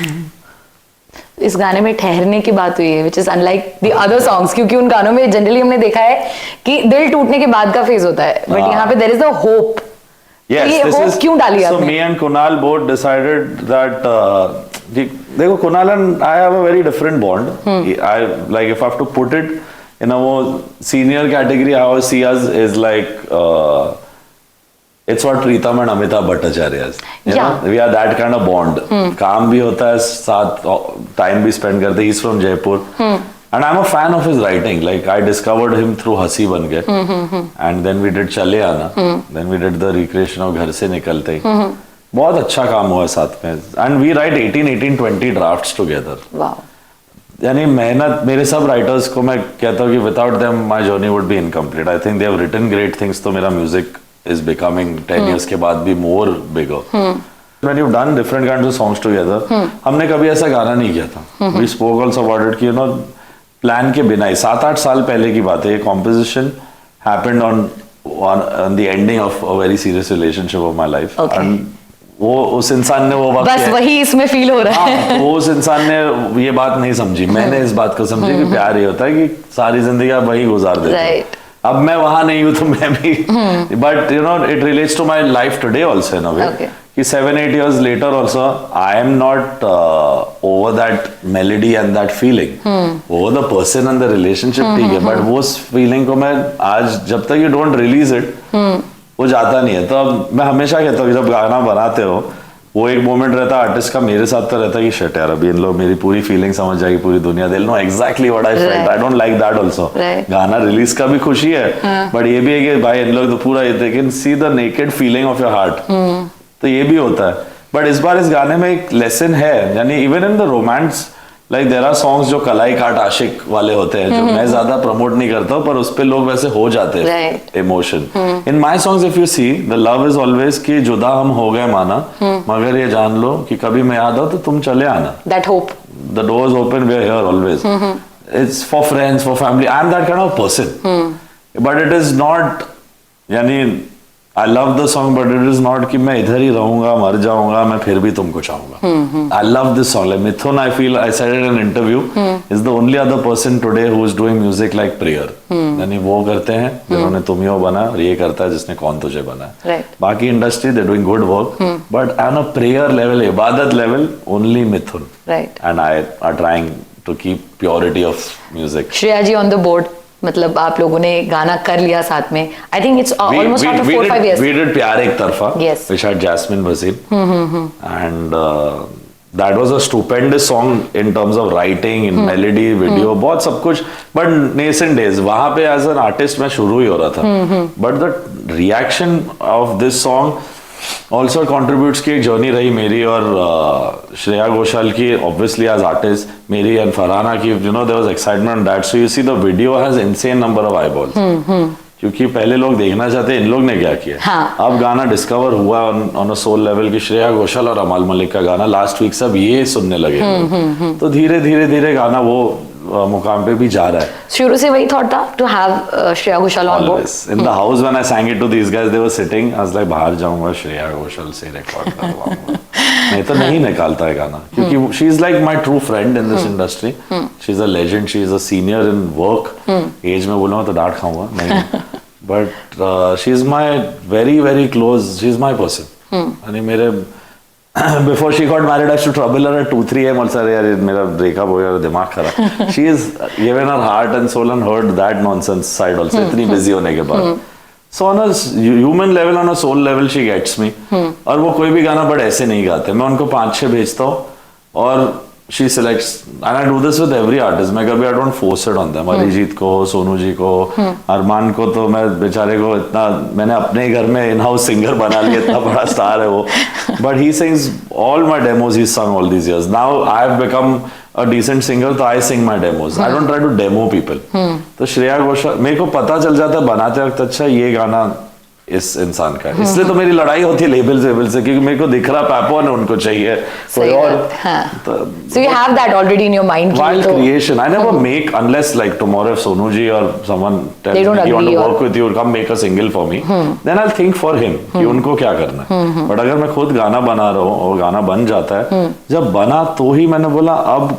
इस गाने में ठहरने की बात हुई है, which is unlike the other songs, क्योंकि उन गानों में जनरली हमने देखा है कि दिल टूटने के बाद का फेज होता है, बट यहाँ पे there is a hope. Yes, ये this hope is, क्यों डाली so आपने? me and Kunal both decided that देखो Kunal and I have a very different bond. I like if I have to put it in a more senior category, I always see us is like it's what Preetham and Amitabh Bhattacharya is. You know, we are that kind of bond. काम भी होता है साथ, time भी spend करते. He's from Jaipur, and I'm a fan of his writing. Like I discovered him through हंसी बन गए, and then we did चले आना, then we did the recreation of घर से निकलते ही. बहुत अच्छा काम हुआ साथ में, and we write 18-20 drafts together. Wow. यानी मेहनत मेरे सब राइटर्स को मैं कहता हूँ कि without them my journey would be incomplete. I think they have written great things, तो मेरा म्यूजिक इज बिकमिंग 10 years के बाद भी more bigger. When you done different kinds of songs together, हमने कभी ऐसा गाना नहीं किया था। We spoke also about it कि यू नो प्लान के बिना ही 7-8 साल पहले की बात है, ये composition happened on the ending of a very serious relationship of my life, and वो उस इंसान ने वो वक्त बस वही इसमें फील हो रहा है। वो उस इंसान ने ये बात नहीं समझी, मैंने इस बात को समझी कि प्यार ये होता है कि सारी जिंदगी आप वही गुजार देते हो। अब मैं वहां नहीं हूं तो मैं भी, but you know it relates to my life today also in a way कि 7-8 years later also I am not over that melody and that feeling, over the person and the relationship ठीक है, but वो फीलिंग को मैं आज जब तक you don't release it वो जाता नहीं है। तो अब मैं हमेशा कहता हूँ जब गाना बनाते हो वो एक मोमेंट रहता है आर्टिस्ट का, मेरे साथ तो रहता है कि शिट यार अभी इन लोग मेरी पूरी फीलिंग समझ जाएगी, पूरी दुनिया they know exactly what I felt, I don't like that also. गाना रिलीज का भी खुशी है, बट ये भी है कि भाई इन लोग तो पूरा they can see the naked feeling of your heart, तो ये भी होता है। बट इस बार इस गाने में एक लेसन है, यानी even in the romance like there are songs जो कलाई काट आशिक वाले होते हैं, जो मैं ज्यादा प्रमोट नहीं करता हूँ, पर उस पे लोग वैसे हो जाते हैं emotion. In my songs if you see the love is always कि जुदा हम हो गए माना, मगर ये जान लो कि कभी मैं याद हो तो तुम चले आना, that hope, the doors open, we are here always, it's for friends, for family, I am that kind of person, but it is not, यानी I love the song, but it is not कि मैं इधर ही रहूंगा, मर जाऊंगा, मैं फिर भी तुमको चाहूंगा। I love this song. Like Mithun, I feel I said it in an interview, is the only other person today who is doing music like prayer. यानी वो करते हैं जिन्होंने तुम ही हो बना, और ये करता है जिसने कौन तुझे बना। बाकी industry they're doing good work, but on a prayer level, इबादत level, only Mithun. And I are trying to keep purity of music. Shreya ji on the board. मतलब आप लोगों ने गाना कर लिया साथ में, I think it's almost after 4-5 years. We did प्यार एक तरफा, yes, which had Jasmine Bhasin, and that was a stupendous song in terms of writing, in melody, video, बहुत सब कुछ, but nascent days, वहाँ पे as an artist मैं शुरू ही हो रहा था, but the reaction of this song also contributes की एक जर्नी रही मेरी और श्रेया घोषाल की, obviously as artist, मेरी and फरहाना की, you know there was excitement on that, so you see the video has insane number of eyeballs, क्योंकि पहले लोग देखना चाहते इन लोग ने क्या किया। अब गाना डिस्कवर हुआ ऑन अ सोल लेवल की, श्रेया घोषाल और अमाल मलिक का गाना लास्ट वीक सब ये सुनने लगे, तो धीरे धीरे धीरे गाना वो मुकाम पे भी जा रहा है। शुरू से वही थॉट था to have Shreya Ghoshal on board. In the house when I sang it to these guys, they were sitting, I was like बाहर जाऊंगा श्रेया घोषाल से रिकॉर्ड करवाऊंगा, नहीं तो नहीं निकालता है गाना, क्योंकि she is like my true friend in this industry, she is a legend, she is a senior in work, as में बोलूंगा तो डांट खाऊंगा नहीं, but she is my very very close, she is my person. यानी मेरे before she got married, I used to trouble her at 2-3 AM also, यार मेरा ब्रेकअप हो गया, दिमाग खराब, she is given her heart and soul and heard that nonsense side also, इतनी busy होने के बाद, so on a human level, on a soul level, she gets me, और वो कोई भी गाना बट ऐसे नहीं गाते, मैं उनको 5-6 भेजता हूँ और she selects, and I do this with every artist, मैं कभी I don't force it on them, Arijit को, सोनू जी को, अरमान को तो मैं बेचारे को इतना, मैंने अपने घर में इन हाउस सिंगर बना लिया, इतना बड़ा स्टार है वो, but he sings all my demos, he's sung all these years, now I have become a decent singer, तो I sing my demos, I don't try to demo people, तो श्रेया घोषाल मेरे को पता चल जाता है बनाते वक्त, अच्छा ये गाना इस इंसान का, इसलिए तो मेरी लड़ाई होती है लेबल से, क्योंकि मेरे को दिख रहा पैपो ने उनको चाहिए कोई और, so you have that already in your mind, while creation I never make, unless like tomorrow if Sonu ji or someone tells me you want to work with you, come make a single for me, then I'll think for him कि उनको क्या करना है, but अगर मैं खुद गाना बना रहा हूँ और गाना बन जाता है, जब बना तो ही मैंने बोला अब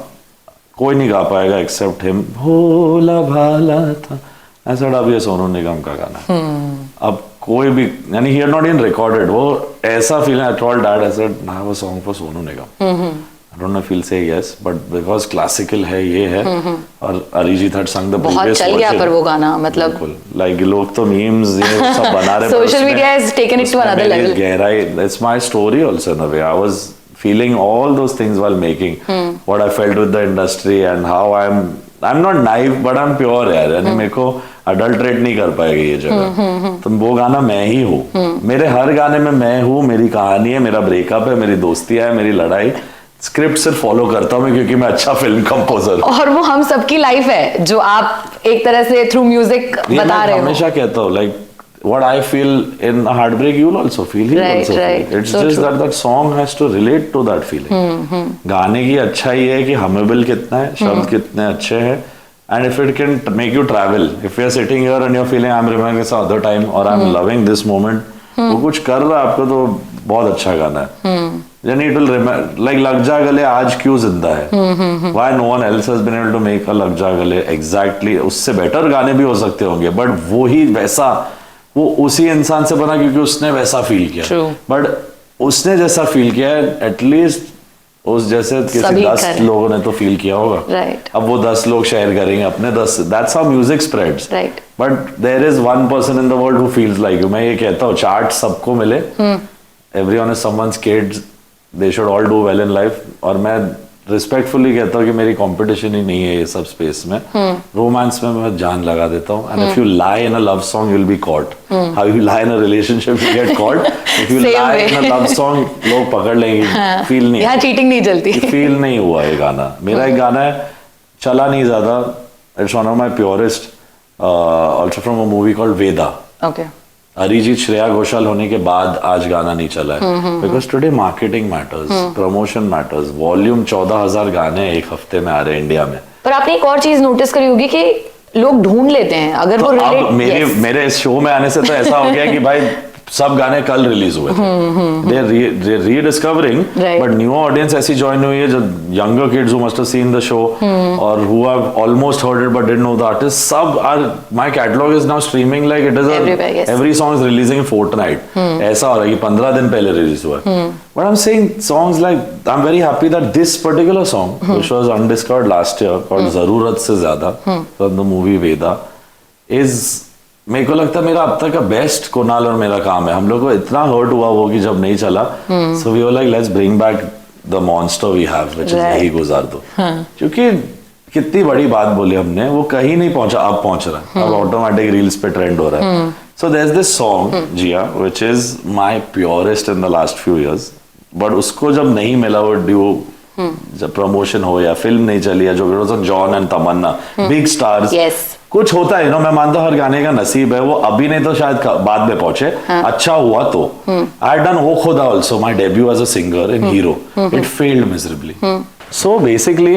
कोई नहीं गा पाएगा एक्सेप्ट हिम, भोला भाला था ऐसा, अब ये सोनू निगम का गाना है, अब कोई भी, यानी he had not even recorded, वो ऐसा फील है, I told dad, I said I have a song for Sonu Nigam, I don't know if he'll say yes, but because classical है, ये है, और Arijit had sung the previous version, बहुत चल गया पर वो गाना, मतलब like लोग तो memes ये सब बना रहे, social media has taken it to another level, गहराई, it's my story also in a way, I was feeling all those things while making, what I felt with the industry and how I'm not naive but I'm pure यार, यानी मेरे को अडल्ट्रेट नहीं कर पाएगी ये जगह, तो वो गाना मैं ही हूँ, मेरे हर गाने में मैं हूँ, मेरी कहानी है, मेरा ब्रेकअप है, मेरी दोस्ती है, मेरी लड़ाई, स्क्रिप्ट सिर्फ फॉलो करता हूँ मैं क्योंकि मैं अच्छा फिल्म कंपोजर, और वो हम सबकी लाइफ है जो आप एक तरह से थ्रू म्यूजिक बता रहे हो। हमेशा कहता हूँ like what I feel in a heartbreak, you'll also feel, he'll also feel. It's so just true. that song has to relate to that feeling. गाने की अच्छाई है कि हमेबल कितना है, शब्द कितने अच्छे हैं, and if it can make you travel, if you're sitting here and you're feeling I'm remembering this other time or I'm loving this moment, वो कुछ कर रहा है आपको तो बहुत अच्छा गाना है, यानी it will remember, like लग जा गले आज क्यों जिंदा है, why no one else has been able to make a लग जा गले exactly, उससे बेटर गाने भी हो सकते होंगे, but वो ही वैसा, वो उसी इंसान से बना क्योंकि उसने वैसा फील किया, बट उसने जैसा फील किया है एटलीस्ट उस जैसे किसी 10 लोगों ने तो फील किया होगा, अब वो 10 लोग शेयर करेंगे अपने 10, that's how music spreads, but there is one person in the world who feels like you, मैं ये कहता हूँ चार्ट सबको मिले, everyone is someone's kids, they should all do well in life, और मैं रिस्पेक्टफुली कहता हूँ कि मेरी कंपटीशन ही नहीं है ये सब स्पेस में। रोमांस में मैं जान लगा देता हूँ, and if you lie in a love song you will be caught, how you lie in a relationship you get caught, if you lie in a love song लोग पकड़ लेंगे। फील नहीं, यहाँ चीटिंग नहीं चलती। फील नहीं हुआ ये गाना। मेरा एक गाना है, चला नहीं ज्यादा, it's one of my purest, also from a movie called Veda. Okay. Arijit Shreya Ghoshal होने के बाद आज गाना नहीं चला है, because today marketing matters, promotion matters. Volume 14,000 गाने एक हफ्ते में आ रहे हैं इंडिया में। पर आपने एक और चीज नोटिस करी होगी कि लोग ढूंढ लेते हैं अगर तो वो अब मेरे इस शो में आने से तो ऐसा हो गया कि भाई सब गाने कल रिलीज हुए थे, they rediscovering, but new audience ऐसी ज्वाइन हुई है जो younger kids who must have seen the show और who have almost heard it but didn't know the artist, सब are, my catalogue is now streaming like it is every song is releasing in fortnight. ऐसा हो रहा है कि 15 दिन पहले रिलीज हुआ है। But I am saying songs like, I am very happy that this particular song which was undiscovered last year called जरूरत से ज्यादा from the movie Veda is, मेरे को लगता है मेरा अब तक का बेस्ट कुणाल और मेरा काम है। हम लोग को इतना हर्ट हुआ वो कि जब नहीं चला, so we were like let's bring back the monster we have which is यही गुजार दो। क्योंकि कितनी बड़ी बात बोली हमने, वो कहीं नहीं पहुंचा, अब पहुंच रहा है, अब ऑटोमेटिक रील्स पे ट्रेंड हो रहा है। So there is this song Jiya which is my purest in the last few years, but उसको जब नहीं मिला वो ड्यू, जब प्रमोशन हो या फिल्म नहीं चली या जो John and Tamannaah big stars, कुछ होता है, मैं मानता हूँ हर गाने का नसीब है, वो अभी नहीं तो शायद बाद में पहुंचे। अच्छा हुआ तो आई डन वो खुदा also my debut as a singer in Hero, it failed miserably. So basically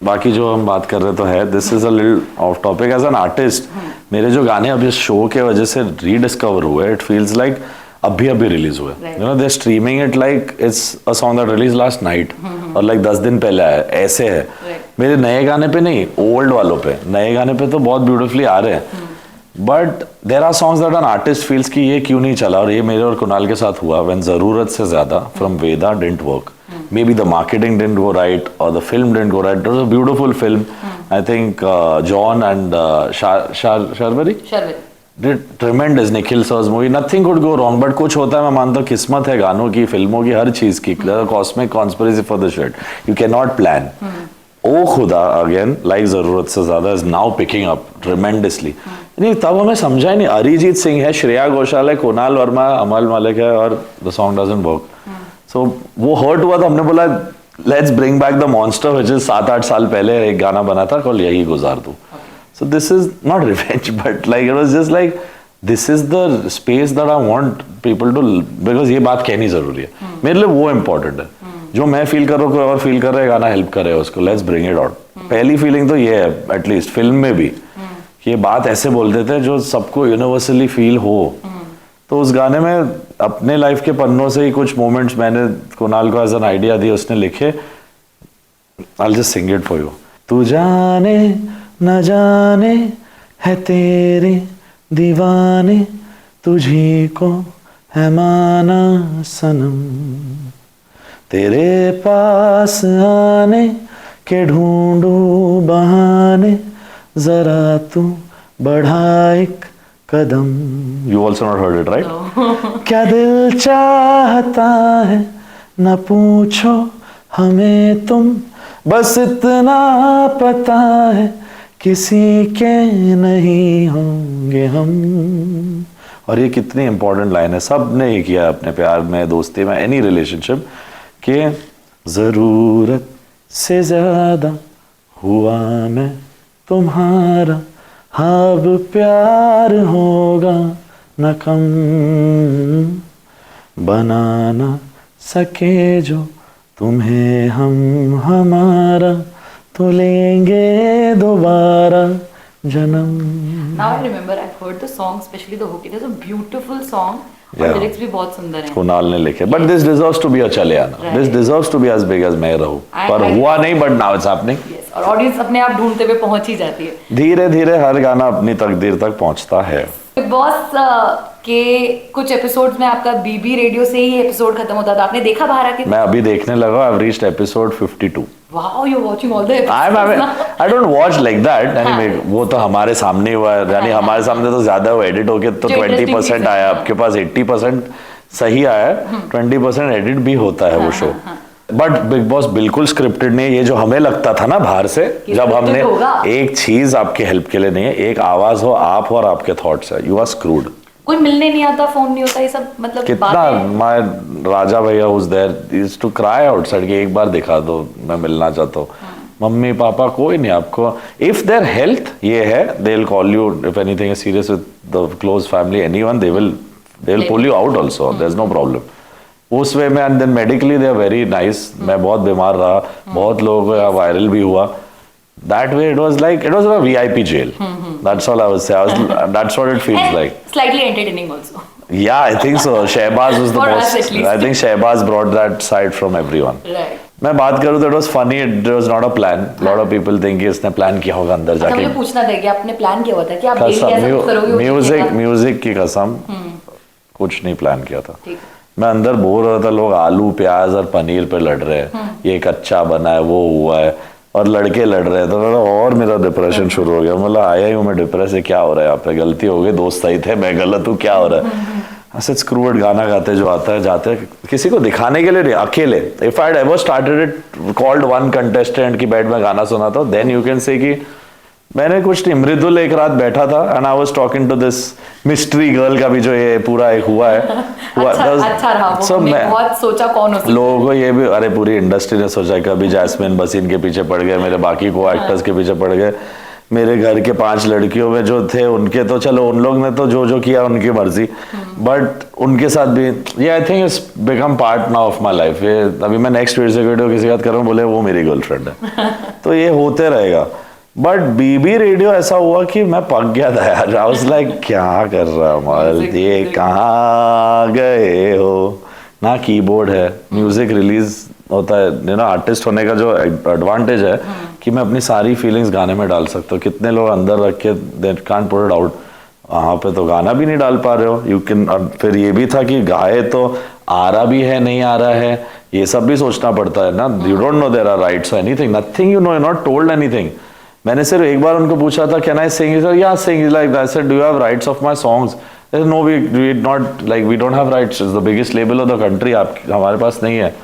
बाकी जो हम बात कर रहे तो है, this is a little off topic. As an artist मेरे जो गाने अभी शो के वजह से रीडिस्कवर हुए, इट फील्स लाइक अभी रिलीज हुए, you know they streaming it like it's a song that release last night और लाइक 10 दिन पहले आया, ऐसे है। मेरे नए गाने पे नहीं, ओल्ड वालों पे, नए गाने पे तो बहुत ब्यूटीफुली आ रहे हैं, but there are songs that an artist feels कि ये क्यों नहीं चला, और ये मेरे और कुणाल के साथ हुआ व्हेन जरूरत से ज्यादा from Veda didn't work. Maybe the marketing didn't go right or the film didn't go right. It was a beautiful film. I think John and Sharvari did tremendous. Nikhil sir's movie. Nothing could go wrong. But कुछ होता है, मैं मानता हूँ किस्मत है गानों की, फिल्मों की, हर चीज की. There's a cosmic conspiracy for the shit. You cannot plan. ओ खुदा again, like जरूरत से ज्यादा is now picking up tremendously. नहीं तब हमें समझा ही नहीं, अरिजीत सिंह है, श्रेया घोषाल है, कुणाल वर्मा, अमल मालिक है, और the song doesn't work. So, वो हर्ट हुआ तो हमने बोला let's bring back the monster which is 7-8 साल पहले एक गाना बना था कॉल यही गुजार दो। So this is not revenge but like it was just like this is the space that I want people to, because ये बात कहनी जरूरी है, मेरे लिए वो इम्पोर्टेंट है। जो मैं फील कर रहा हूँ कोई और फील कर रहा है, गाना हेल्प करे उसको, लेट्स ब्रिंग इट आउट। पहली फीलिंग तो ये है, एटलीस्ट फिल्म में भी ये बात ऐसे बोलते थे जो सबको यूनिवर्सली फील हो। तो उस गाने में अपने लाइफ के पन्नों से ही कुछ मोमेंट्स मैंने कुणाल को एज एन आइडिया दिया, उसने लिखे, I'll just sing it for you. तू जाने न जाने है तेरे दीवाने, तुझी को है माना सनम, तेरे पास आने के ढूंढू बहाने, जरा तू बढ़ा एक कदम। You also not heard it, right? No. क्या दिल चाहता है न पूछो हमें तुम, बस इतना पता है किसी के नहीं होंगे हम। और ये कितनी इंपॉर्टेंट लाइन है, सब ने ये किया अपने प्यार में, दोस्ती में, एनी रिलेशनशिप, कि जरूरत से ज्यादा हुआ मैं तुम्हारा, अब प्यार होगा न कम, बनाना सके जो तुम्हें हम हमारा, तो लेंगे दोबारा जन्म। Now I remember I've heard the song, especially the hook. It is a beautiful song. और lyrics भी बहुत सुंदर हैं। कुणाल ने लिखे, but this deserves to be a चले आना. This deserves to be as big as मैं रहूं, पर हुआ नहीं, but now it's happening. Yes, और ऑडियंस अपने आप ढूंढते हुए पहुंच ही जाती है। धीरे धीरे हर गाना अपनी तकदीर तक पहुंचता है। बिग बॉस के कुछ एपिसोड्स में आपका बीबी रेडियो से ही एपिसोड खत्म होता था, आपने देखा बाहर आके? मैं अभी देखने लगा, I've reached episode 52. Wow, you're watching all the episodes. I don't watch like that. Anyway, वो तो हमारे सामने हुआ है, यानी हमारे सामने तो ज्यादा वो एडिट होके तो 20% आया, आपके पास 80% सही आया है, 20% एडिट भी होता है वो शो। बट बिग बॉस बिल्कुल स्क्रिप्टेड नहीं है, ये जो हमें लगता था ना बाहर से, जब हमने एक चीज आपके हेल्प के लिए नहीं है, एक आवाज हो, आप हो और आपके थॉट्स है, यू आर स्क्रूड। कोई मिलने नहीं आता, फोन नहीं होता, ये सब मतलब कितना माय राजा भैया उस there used to cry outside कि एक बार दिखा दो, मैं मिलना चाहता हूँ। मम्मी पापा कोई नहीं आपको, इफ देयर हेल्थ ये है, they will call you if anything is serious with the close family, anyone, they will pull you out also, there is no problem उस वे में। And then medically they are very nice. मैं बहुत बीमार रहा, बहुत लोगों को वायरल भी हुआ। That way it was like, it was a VIP jail. That's all I was saying. That's what it feels like. Slightly entertaining also. Yeah, I think so. Shehbaz was the For us most. at least. I think Shehbaz brought that side from everyone. Right. मैं बात करूँ तो it was funny. It was not a plan. A lot of people think कि इसने plan किया होगा अंदर जाके। मुझे पूछना था कि आपने प्लान किया हुआ था कि आप डेली ऐसा करोगे? म्यूजिक की कसम कुछ नहीं प्लान किया था। मैं अंदर बोल रहा था, लोग आलू प्याज और पनीर पे लड़ रहे हैं, ये कच्चा बना है, वो हुआ है, और लड़के लड़ रहे हैं, तो और मेरा डिप्रेशन शुरू हो गया। मतलब आया ही हूँ मैं डिप्रेस से, क्या हो रहा है यहाँ पे, गलती हो गई, दोस्त सही थे, मैं गलत हूँ, क्या हो रहा है। ऐसे स्क्रूड गाना गाते जो आता है, जाते हैं किसी को दिखाने के लिए, अकेले। If I ever started it called one contestant की बैठ में गाना सुना था, देन यू कैन से कि मैंने कुछ नहीं, मृदुल एक रात बैठा था and I was talking to this mystery girl का भी जो ये पूरा एक हुआ है। अच्छा रहा वो, मैं बहुत सोचा कौन हो सकता है। लोगों को ये भी, अरे पूरी इंडस्ट्री ने सोचा कभी जैस्मिन बसीन के पीछे पड़ गए, मेरे बाकी को एक्टर्स के पीछे पड़ गए, मेरे घर के 5 लड़कियों में जो थे उनके तो चलो, उन लोग ने तो जो किया उनकी मर्जी, बट उनके साथ भी ये I think it's become part now of my life. ये अभी मैं नेक्स्ट वीडियो किसी बात कर रहा हूँ, बोले वो मेरी गर्लफ्रेंड है, तो ये होते रहेगा। बट बीबी रेडियो ऐसा हुआ कि मैं पक गया था यार। आई वाज लाइक क्या कर रहा हूँ, ये कहाँ गए हो, ना कीबोर्ड है, म्यूजिक रिलीज होता है, यू नो आर्टिस्ट होने का जो एडवांटेज है कि मैं अपनी सारी फीलिंग्स गाने में डाल सकता हूँ। कितने लोग अंदर रख के they can't put it out, वहाँ पे तो गाना भी नहीं डाल पा रहे हो, यू कैन। फिर ये भी था कि गाए तो आ रहा भी है, नहीं आ रहा है, ये सब भी सोचना पड़ता है ना। You don't know there are rights anything, nothing, you know, you not told anything. मैंने सिर्फ एक बार उनको पूछा था, कैन आई सिंग? सर या sing, like that. Said do you have rights of my songs? No, we not, like we don't have rights, is the biggest label of the country, आप हमारे पास नहीं है।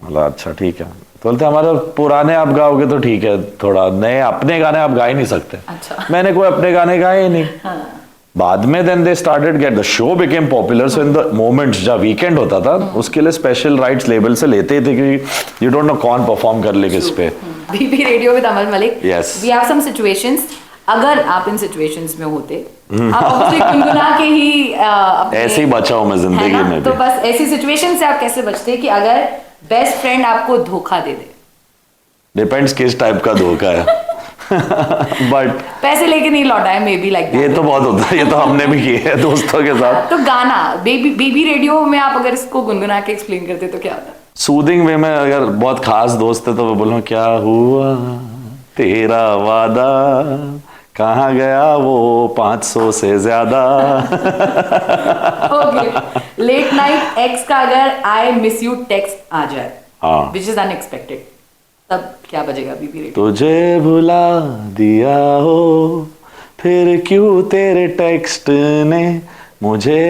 मतलब अच्छा ठीक है, तो बोलते हमारे पुराने आप गाओगे तो ठीक है, थोड़ा नए अपने गाने आप गा ही नहीं सकते। अच्छा। मैंने कोई अपने गाने गाए ही नहीं। बाद में then they started get, the show became popular, so in the moments जब वीकेंड होता था उसके लिए स्पेशल राइट्स लेबल से लेते ही थे कि यू डोंट नो कौन परफॉर्म कर ले किस पे। BB radio with Amaal Mallik. Yes. We have some situations, अगर आप इन सिचुएशंस में होते, आप obviously गुनगुना के ही ऐसे ही बचा हूं मैं जिंदगी में तो भी। बस ऐसी सिचुएशन से आप कैसे बचते कि अगर बेस्ट फ्रेंड आपको धोखा दे दे? डिपेंड्स किस टाइप का धोखा है। बट पैसे लेके नहीं लौटा है, मे बी लाइक ये तो बहुत होता है, ये तो हमने भी किए हैं दोस्तों के साथ। तो गाना बीबी रेडियो में आप अगर इसको गुनगुना के एक्सप्लेन करते तो क्या होता? सूदिंग वे में, अगर बहुत खास दोस्त है तो मैं बोलूँ, क्या हुआ तेरा वादा, कहाँ गया वो 500 से ज्यादा। ओके, लेट नाइट एक्स का अगर आई मिस यू टेक्स्ट आ जाए, हाँ, विच इज अनएक्सपेक्टेड, तब क्या बजेगा बीबी रेडियो? तुझे भुला दिया हो, फिर क्यों तेरे टेक्स्ट ने मुझे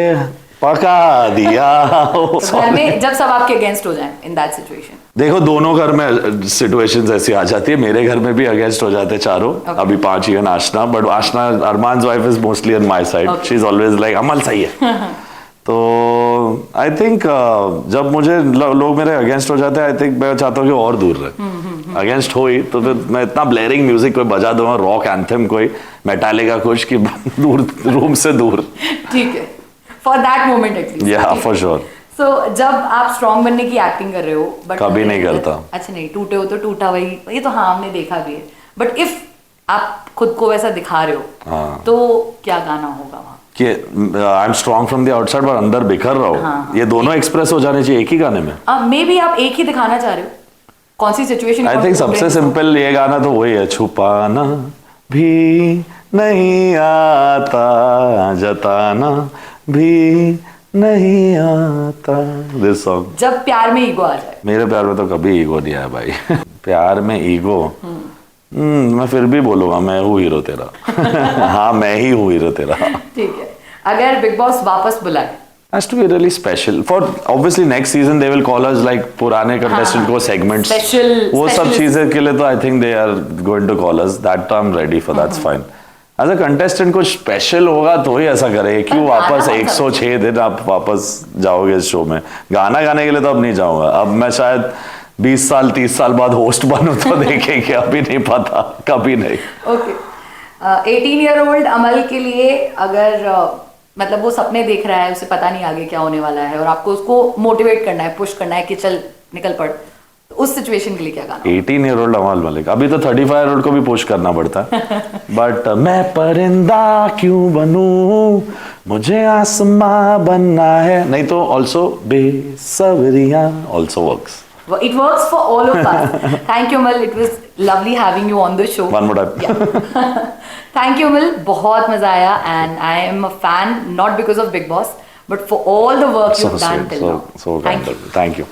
पका दिया हो। घर में जब सब आपके अगेंस्ट हो जाएं, इन दैट सिचुएशन, देखो दोनों घर में सिचुएशंस ऐसी आ जाती है। मेरे घर में भी अगेंस्ट हो जाते हैं चारों। अभी 5 ही है Aashna, but Aashna, Armaan's wife is mostly on my side, she is always like Amaal सही है। तो आई थिंक जब मुझे लोग मेरे अगेंस्ट हो जाते हैं, आई थिंक मैं चाहता हूँ कि और दूर रहे। अगेंस्ट हो ही तो फिर मैं इतना ब्लेरिंग म्यूजिक कोई बजा दूंगा, रॉक एंथम कोई मेटालिका कुछ, कि दूर, रूम से दूर। ठीक है, फॉर दैट मोमेंट एटलीस्ट। या फॉर श्योर। सो जब आप स्ट्रॉन्ग बनने की एक्टिंग कर रहे हो, बट कभी नहीं करता। अच्छा नहीं, टूटे हो तो टूटा वही, ये तो हाँ हमने देखा भी है, बट इफ आप खुद को वैसा दिखा रहे हो, हाँ, तो क्या गाना होगा वहाँ? कि I am strong from the outside पर अंदर बिखर रहा हूँ। हाँ, ये दोनों एक्सप्रेस हो जाने चाहिए एक ही गाने में। मे बी आप एक ही दिखाना चाह रहे हो, कौन सी सिचुएशन? आई थिंक सबसे सिंपल ये गाना तो वही है, छुपाना भी नहीं आता, जताना भी नहीं आता, दिस सॉन्ग। जब प्यार में ईगो आ जाए? मेरे प्यार में तो कभी ईगो नहीं आया भाई। प्यार में ईगो, मैं फिर भी बोलूंगा मैं हूँ हीरो तेरा। हाँ मैं ही हूँ हीरो तेरा। ठीक है, अगर बिग बॉस वापस बुलाए Has to be really special. For obviously next season they will call us like पुराने contestant को segments. वो सब चीजें के लिए तो I think they are going to call us. That I'm ready for. That's fine. As a contestant कुछ special होगा तो ही ऐसा करें. क्यों वापस 106 दिन आप वापस जाओगे इस शो में? गाना गाने के लिए तो अब नहीं जाऊंगा. अब मैं शायद 20 साल 30 साल बाद होस्ट बनूं तो देखेंगे. अभी नहीं पता, कभी नहीं. Okay. 18-year-old अमल के लिए अगर मतलब वो सपने देख रहा है, उसे पता नहीं आगे क्या होने वाला है और आपको उसको मोटिवेट करना है, पुश करना है कि चल निकल पड़, तो उस सिचुएशन के लिए क्या गाना? 18-year-old अमल मलिक. अभी तो 35-year-old को भी पुश करना पड़ता है. बट मैं परिंदा क्यों बनूं, मुझे आसमां बनना है. नहीं तो ऑल्सो बेसब्रियां also works. It works for all of us. Thank you, Amal. It was lovely having you on the show. One more time. Yeah. Thank you, Amal. बहुत मजा आया, and I am a fan not because of Big Boss, but for all the work you've done till now. So Thank you. Thank you.